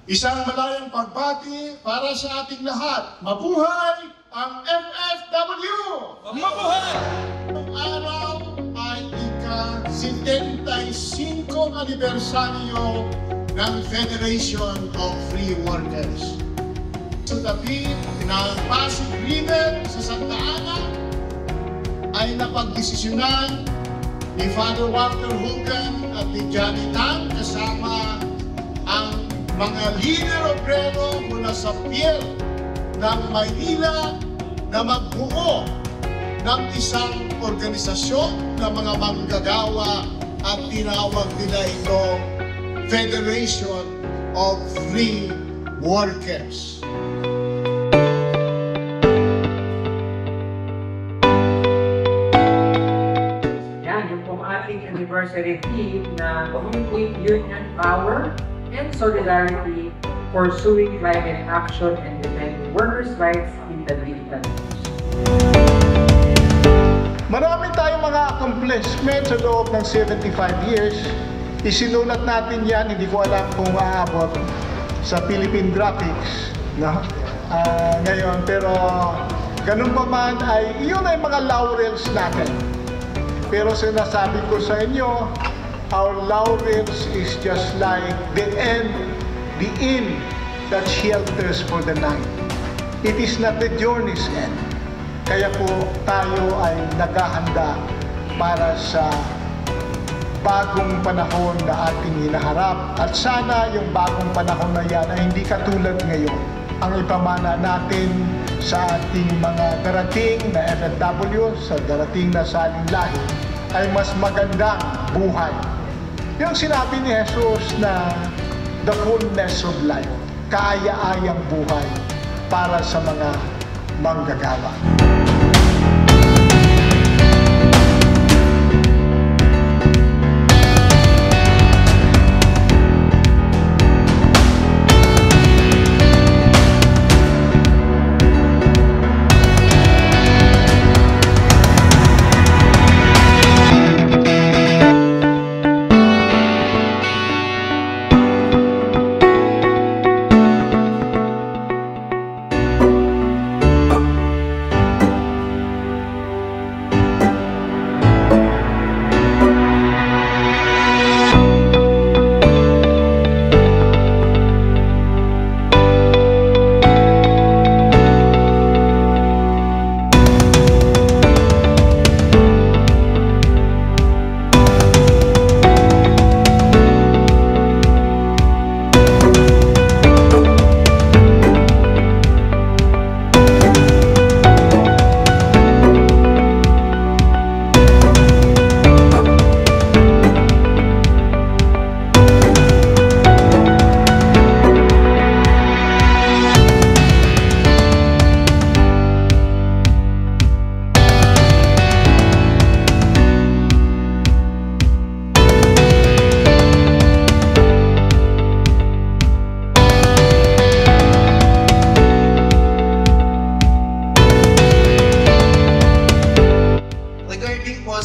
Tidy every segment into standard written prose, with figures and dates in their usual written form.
Isang malayang pagbati para sa ating lahat. Mabuhay ang FFW! Mabuhay! Ang araw ay ika-75 anibersaryo ng Federation of Free Workers. Sa tabi ng Pasig River sa Santa Ana ay napagdesisyonan ni Father Walter Hogan at ni Johnny Tang kasama ang mga leader obrero mula sa pier ng Maynila na magbuo ng isang organisasyon ng mga manggagawa at tinawag nila ito Federation of Free Workers. Yan, yung pong ating anniversary theme na Community Union Power and Solidarity, Pursuing Climate Action and Defending Workers' Rights in the Digital Age. Marami tayong mga accomplishments sa loob ng 75 years. Isinulat natin yan, hindi ko alam kung aabot sa Philippine Graphics, no? Ngayon, pero ganun pa man ay yun ay mga laurels natin. Pero sinasabi ko sa inyo, our laurels is just like the inn that shelters for the night. It is not the journey's end. Kaya po tayo ay naghahanda para sa bagong panahon na ating hinaharap. At sana yung bagong panahon na yan ay hindi katulad ngayon. Ang ipamana natin sa ating mga darating na FFW, sa darating na saling lahi, ay mas magandang buhay. Yung sinabi ni Jesus na the fullness of life, kaaya-ayang buhay para sa mga manggagawa.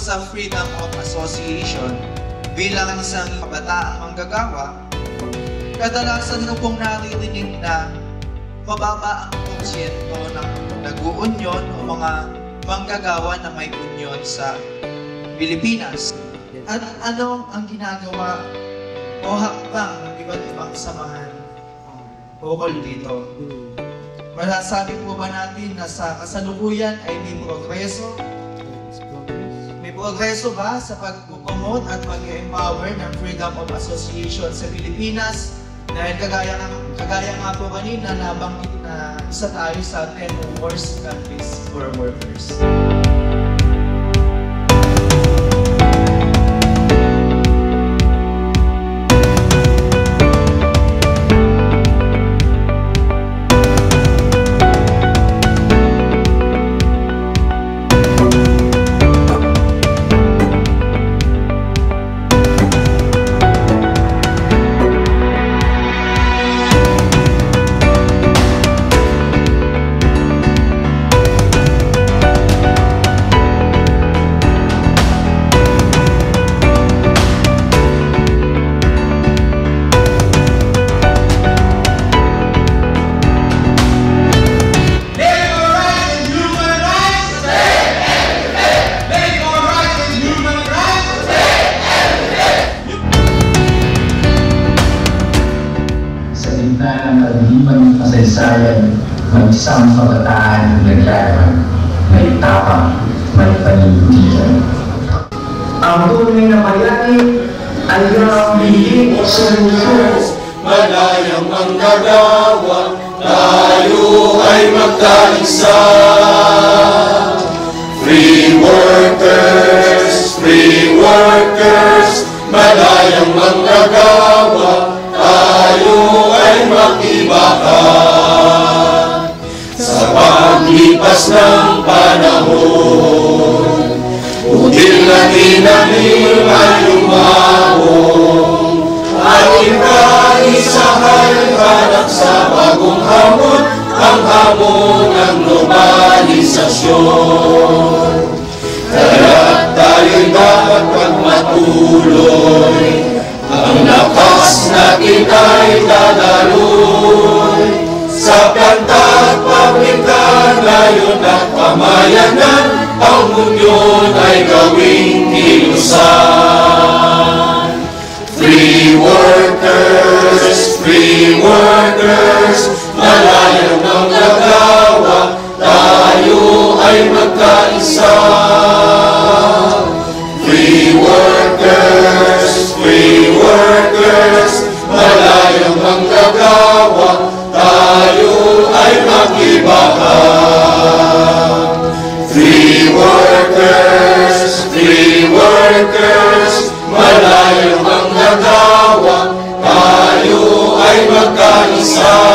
Sa Freedom of Association bilang isang kabataang manggagawa, kadalasan nyo pong naririnig na mababa ang porsyento ng nag-uunyon o mga manggagawa na may unyon sa Pilipinas. At ano ang ginagawa o hakbang ng iba't ibang samahan ukol dito? Masasabi po ba natin na sa kasalukuyan ay may progreso? Progreso ba sa pag-promote at pag-empower ng Freedom of Association sa Pilipinas? Dahil kagaya nga po kanina, nabanggit na isa tayo sa 10 worst countries for workers. gitna ng kadiliman ng kasaysayan, may isang kabataan naglaban, may tapang, may panindigan. Ang tunay na bayani ay ang hindi sumusunod. Malayang manggagawa, tayo ay magkaisa. Free workers, malayang manggagawa, tayo ay makibakan. Sa paglipas ng panahon, butil na tinanim ay lumahon, at ikaisahan hanap sa bagong hamon, ang hamon ng globalisasyon. Kaya't tayo'y dapat pagmatuloy, ang lakas natin ay dadaluy, sa planta at pabrika, ngayon at pamayanan, ang unyon ay gawing kilusan. Free workers, malayang manggagawa, tayo ay magkaisa. Free workers, malayang manggagawa, tayo ay makibakan. Free workers, malayang manggagawa, tayo ay magkaisa.